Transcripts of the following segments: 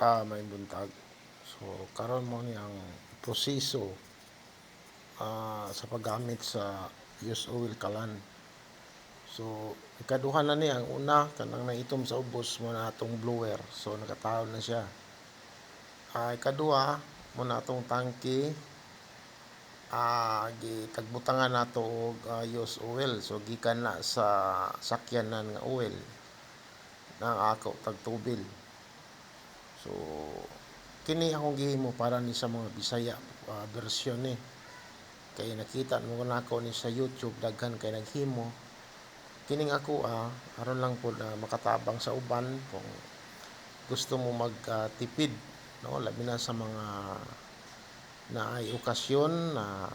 May buntag. So karon mo ni ang proseso sa paggamit sa used oil kalan. So ikaduha na ni ang una kanang naitom sa ubos mo na atong blower. So nakataon na siya. Ikaduha mo na atong tangke gitagbutangan nato og used oil. So gikan na sa sakyanan nga oil na ako tagtubil. So kini akong gihimo para ni sa mga Bisaya version ni. Kay nakita mo nako ni sa YouTube daghan kay naghimo. Kining ako aron lang pod makatabang sa uban kung gusto mo magtipid, no, labi na sa mga naay okasyon na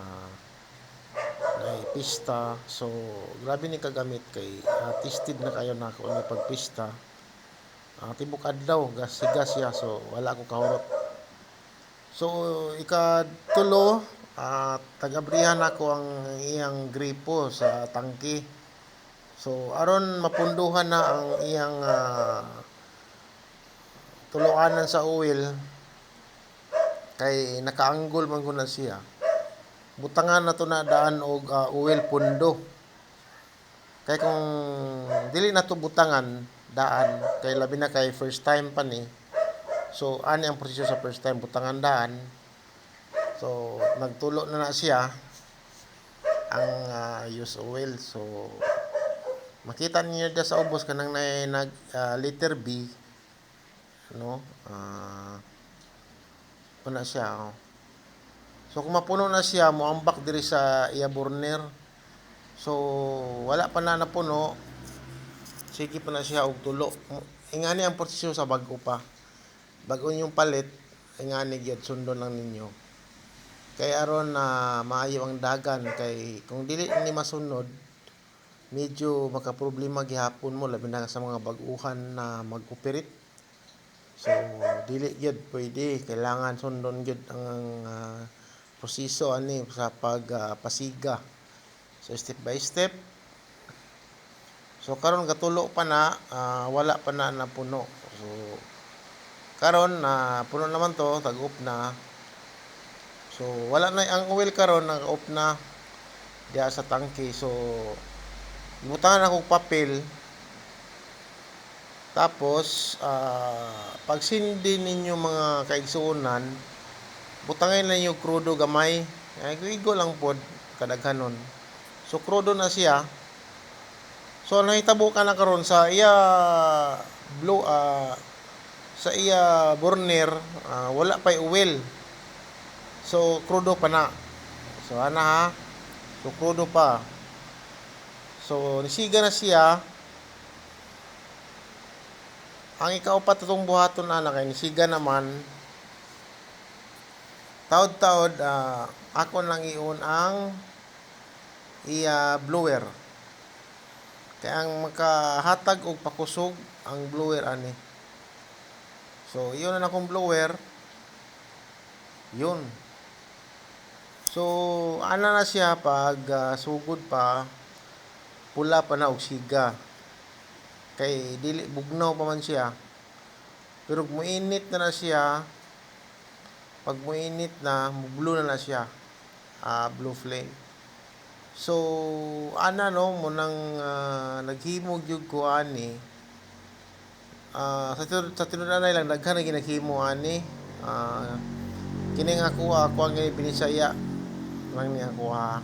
pista. So grabe ni kagamit kay tested na kayo nako ni pagpista. Tibok adlaw gasigas siya, so wala ko kahurot. So ikatulo, tagabrihan ako ang iyang gripo sa tangke. So aron mapunduhan na ang iyang tuluanan sa oil kay nakaanggol man guna siya. Butangan na to na daan og oil pundo. Kay kung dili na to butangan daan kay labi na kay first time pa ni. So ani ang proseso sa first time butangan daan. So nagtulo na siya ang used oil. So makita niyo dia sa ubos kanang nag letter B, no, una siya. So kung mapuno na siya mo ambak diri sa iya burner. So wala pa na napuno, sige pa na siya og tulo. Ingani ang proseso sa bag-o pa. Bag-o yung palit, ingani gyud sundon lang ninyo. Kay aron na maayo ang dagan kay kung dili ni masunod medyo makaproblema gihapon mo labi na sa mga bag-uhan na mag-operate. So dili gyud pwede, kailangan sundon gyud ang proseso ani sa pagpasiga. So step by step. So karon gatulo pa na wala pa na napuno. So karon puno naman to, tag-off na. So wala na ang oil karon, nag-off na diya sa tangke. So ibutangan ako papel. Tapos pag sindi ninyo mga kaigsuonan, butangin na yung krudo gamay. Ay igo lang pod kadaghanon. So krudo na siya. So nahitabo ka na karon sa iya blow sa iya burner, wala pay oil. So krudo pa na. So ana ha. So krudo pa. So nisiga na siya. Ang ikaupat itong buhaton na kay nisiga naman. Taod-taod ako lang iun ang iya blower. Kaya ang makahatag og pakusog ang blower ani. So iyon na akong blower. Yun. So ana na siya pag sugod pa, pula pa na og siga. Kay dili bugnaw pa man siya. Pero muinit na siya. Pag muinit na, blue na siya. Blue flame. So ana no mo nang naghimo gyud ko ani. Sa tinuod-anay lang daghan na ginaghimo ani. Kining ako ang binisaya lang ni ako ha.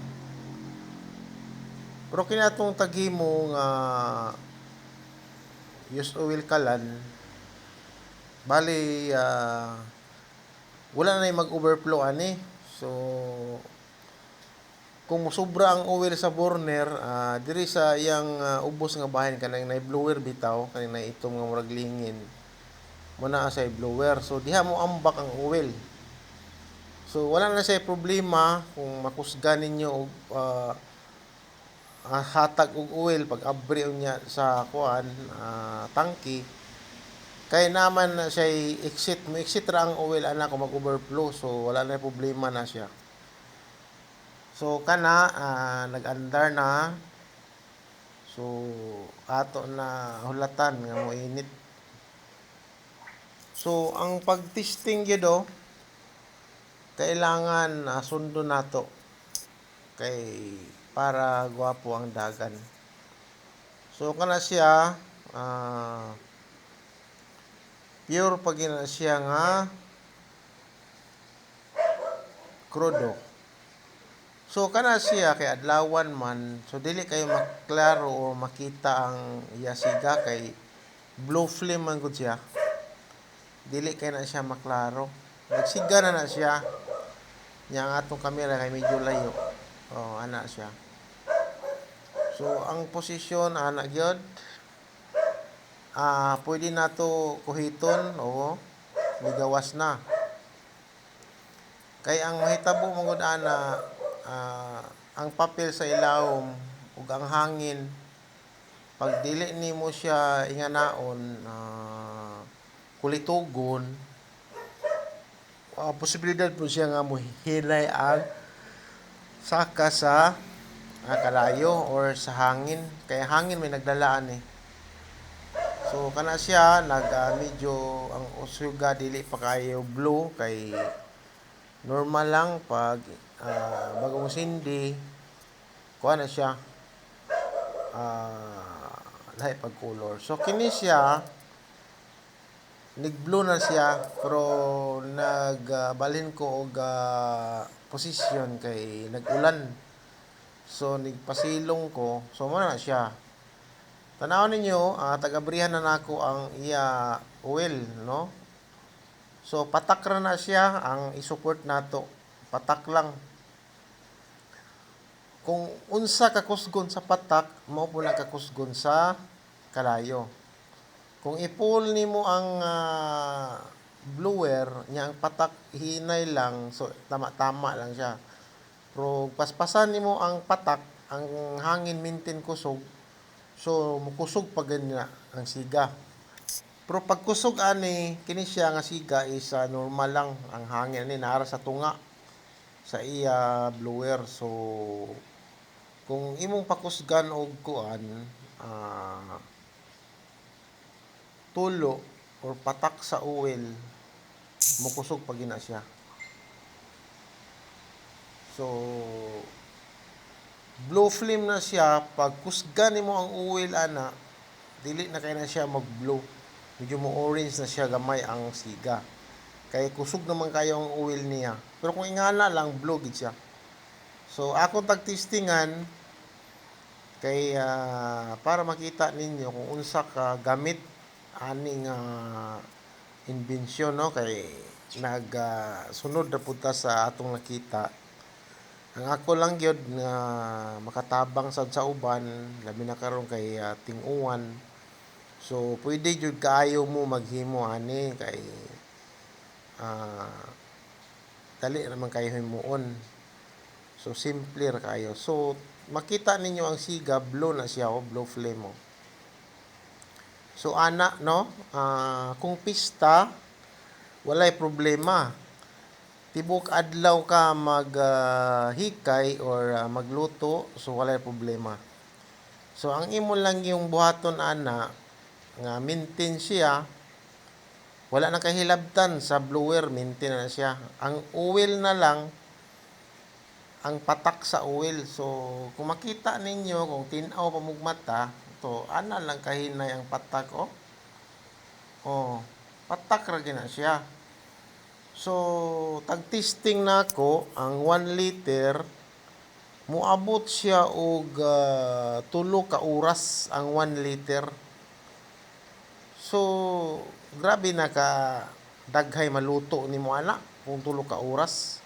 Pero kini atong taghimo nga used oil kalan, bali wala na mag-overflow ani. So kung sobra ang oil sa burner, diri sa iyang ubos nga bahin kanang nay blower bitaw, kanang nay itom nga murag lingin. Muna sa blower. So diha mo ambak ang oil. So wala na siya problema kung makusgan ninyo og hatag og oil pag abri niya sa kuan tangke. Kay naman na siya mo exit ra ang oil ana kung mag-overflow. So wala na problema na siya. So kana nag-andar na. So ato na hulatan nga moinit. So ang pag-testing gyud oh, kailangan sundo nato kay para gwapo ang dagan. So kana siya pure pag na siya nga krudo. So kana siya kay adlawan man, so dili kayo maklaro o makita ang iya siga kay blue flame man gud siya. Dili kay na siya maklaro. Nagsiga na siya. Nya ang atong kamera kay medyo layo. Oh, ana siya. So ang posisyon ana gyud pwede nato kuhiton o ligawas na. Kay ang mahitabo man gud ana ang papel sa ilawom ug ang hangin pag dili nimo siya inganaon kulitugon posibilidad po siya nga mohinay ang saka sa kalayo or sa hangin kay hangin may nagdalaan eh. So kana siya medyo ang usuga dili pa kayo blue kay normal lang pag bagong sindi kuha na siya lahi pag color. So kini siya nag-blue na siya pero nagbalhin ko og posisyon kay nag-ulan. So nagpasilong ko. So mo na siya. Tanaw ninyo taga-abrihan na nako ang iya oil no. So patak ra na siya ang i-support nato. Patak lang. Kung unsa ka kusgon sa patak, mao po na kakusgon sa kalayo. Kung i-pull nimo ang blower, nya ang patak hinay lang, so tama-tama lang siya. Pero paspasan nimo ang patak, ang hangin mintin kusog, so mukusog pa ganina ang siga. Pero pag kusog ani, kini siya nga siga is normal lang ang hangin ani nara sa tunga sa iya blower. So kung imong pakusgan og kuan tulo or patak sa oil mukusog pag ina siya. So blue flame na siya pag kusgan nimo ang oil ana dili na kay na siya mag-blue. Medyo mo orange na siya gamay ang siga. Kay kusog naman kayo ang oil niya. Pero kung ingana lang blue gid siya. So ako tag-testingan kay para makita ninyo kung unsa ka gamit aning inbensyon no kay sunod na punta sa atong nakita. Ang ako lang gyud nga makatabang sad sa uban labi na karon kay ting-uwan. So pwede jud kaayo mo maghimo ani kay dali naman kayo himuon. So simple ra kayo. So makita ninyo ang siga blue na siya blue flame mo. So ana no kung pista walay problema. Tibok adlaw ka maghikay or magluto so walay problema. So ang imo lang yung buhaton ana nga maintain siya wala na kahilabtan sa blower maintain na siya. Ang oil na lang ang patak sa oil. So kung makita ninyo kung tin-aw pamugmata to ana lang kahinay ang patak patak ra gina siya. So tag-testing nako ang 1 liter moabot siya og 3 ka oras ang 1 liter. So grabe na ka daghay maluto nimo ana kung 3 ka oras.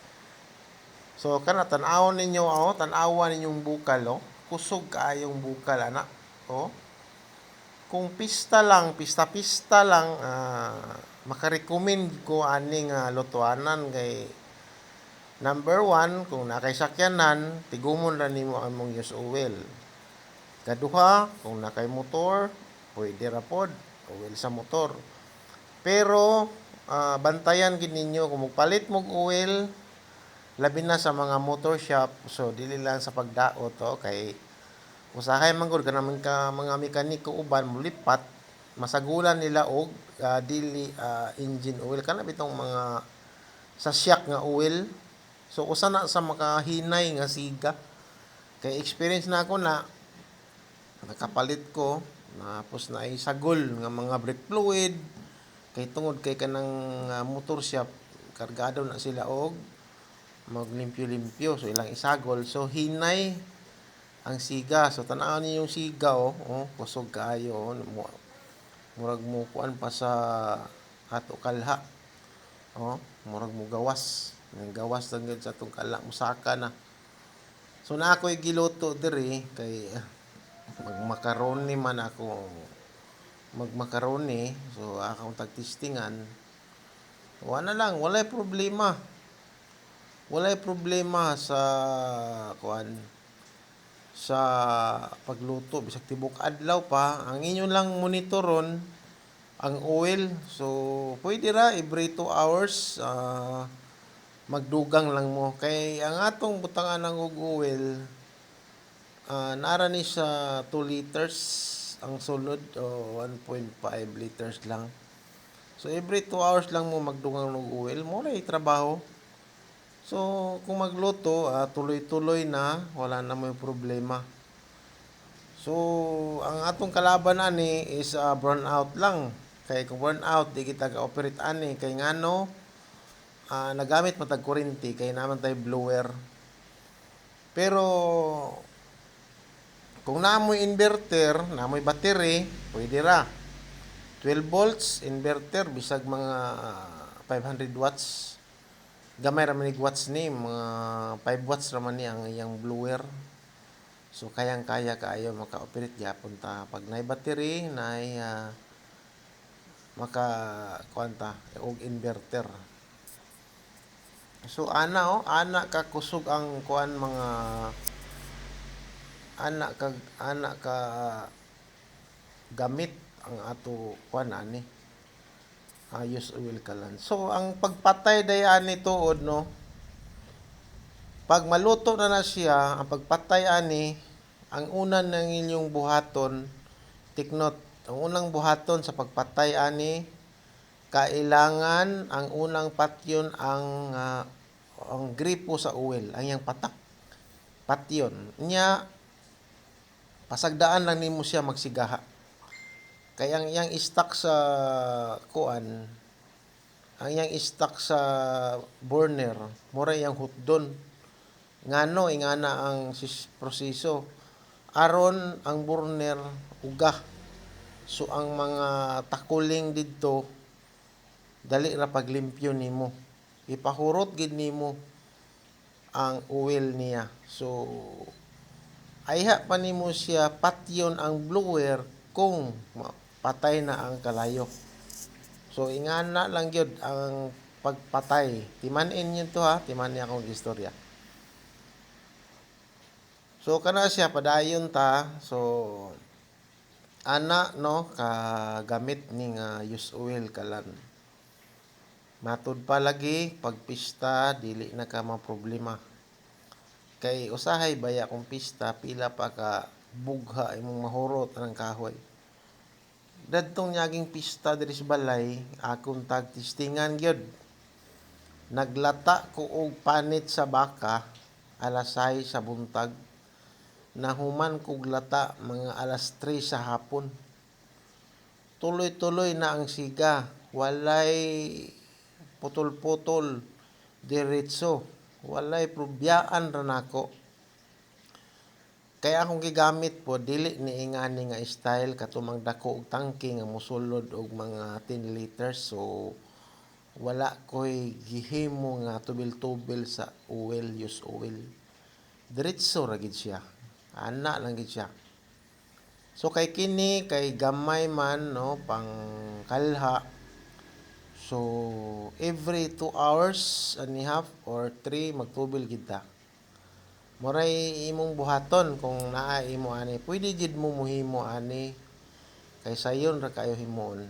So kana tan-awon ninyo tan-awan ninyong bukal kusog kaayong bukal ana kung pista lang pista lang makarecommend ko aning lutuanan kay number 1 kung nakay sakyanan tigumon ra nimo among use oil. Kaduha kung nakay motor pwede ra pod oil sa motor. Pero bantayan gid ninyo kung magpalit mog oil labi na sa mga motor shop. So dili lang sa pagdaot kay usahay man gud kanang mga mekaniko uban mulipat masagulan nila og dili engine oil kana bitong mga sa shock nga oil. So usa na sa makahinay nga siga. Kay experience na ako na nakapalit ko tapos na ay sagol nga mga brake fluid kay tungod kay kanang motor shop kargado na sila og maglimpyo-limpyo so ilang isagol so hinay ang siga so tan-aw niyo yung siga kusog kaayo murag mo kuan pa sa ato kalha murag mo gawas lang gyud sa atong kalha musaka na so na ako'y giluto diri kay magmakaroni man ako magmakaroni so akong tagtistingan walay problema sa kuan sa pagluto bisag tibok adlaw pa ang inyo lang monitoron ang oil so pwede ra every 2 hours magdugang lang mo kay ang atong butangan ng oil nara ni sa 2 liters ang sulod o 1.5 liters lang so every 2 hours lang mo magdugang ng oil mo na trabaho so kung magluto tuloy-tuloy na wala na may problema so ang atong kalaban ani is burnout lang kay kung burnout di kita ka-operate ani kay ngano nagamit matag kuryente kay naman tay blower pero kung naamoy inverter naamoy battery pwede ra 12 volts inverter bisag mga 500 watts gamay ra man ig watts ni mga 5 watts ra man ni ang iyang blower so kayang-kaya kaayo maka-operate gyapon ta pag nay battery nay maka kuanta og inverter so ana ka kusog ang kuan mga ana ka gamit ang ato kuan ani use oil kalan so ang pagpatay dayani tuod no pag maluto na siya ang pagpatay ani ang una ng inyong buhaton take note ang unang buhaton sa pagpatay ani kailangan ang unang patyon ang gripo sa oil ang yang patak patyon nya pasagdaan lang nimo siya magsigaha kay ang iyang stock sa kuan ang iyang stock sa burner mura iyang hotdon ngano ingana ang proseso aron ang burner ugah so ang mga takuling didto dali ra paglimpyo nimo ipahurot gid nimo ang oil niya so ayha pa nimo siya patyon ang blower kung patay na ang kalayo so ingana lang gyud ang pagpatay timan-in yun to timan niya akong istorya so kana siya padayon ta so ana no kagamit ning use oil kalan matud pa lagi pag pista dili na ka maproblema kay usahay baya kung pista pila pa ka bugha imong mahurot ang kahoy dadtong nyaging pista diri sa balay akong tagtistingan gyud naglata ko og panit sa baka alas 6 sa buntag nahuman kog lata mga alas 3 sa hapon tuloy-tuloy na ang siga walay putol-putol diretso walay probiyaan ra nako kaya akong gigamit po dili ni ingani nga style katumang dako og tangke nga mosulod og mga 10 liters so wala koy gihimo nga tubil-tubil sa use oil diretso ra gid siya ana lang gid siya so kay kini kay gamay man no pang kalha so every 2 hours and a half or 3 magtubil gid ta moray imong buhaton kung naa imo ani pwede gid mo muhimo ani kay sayon ra kayo himuon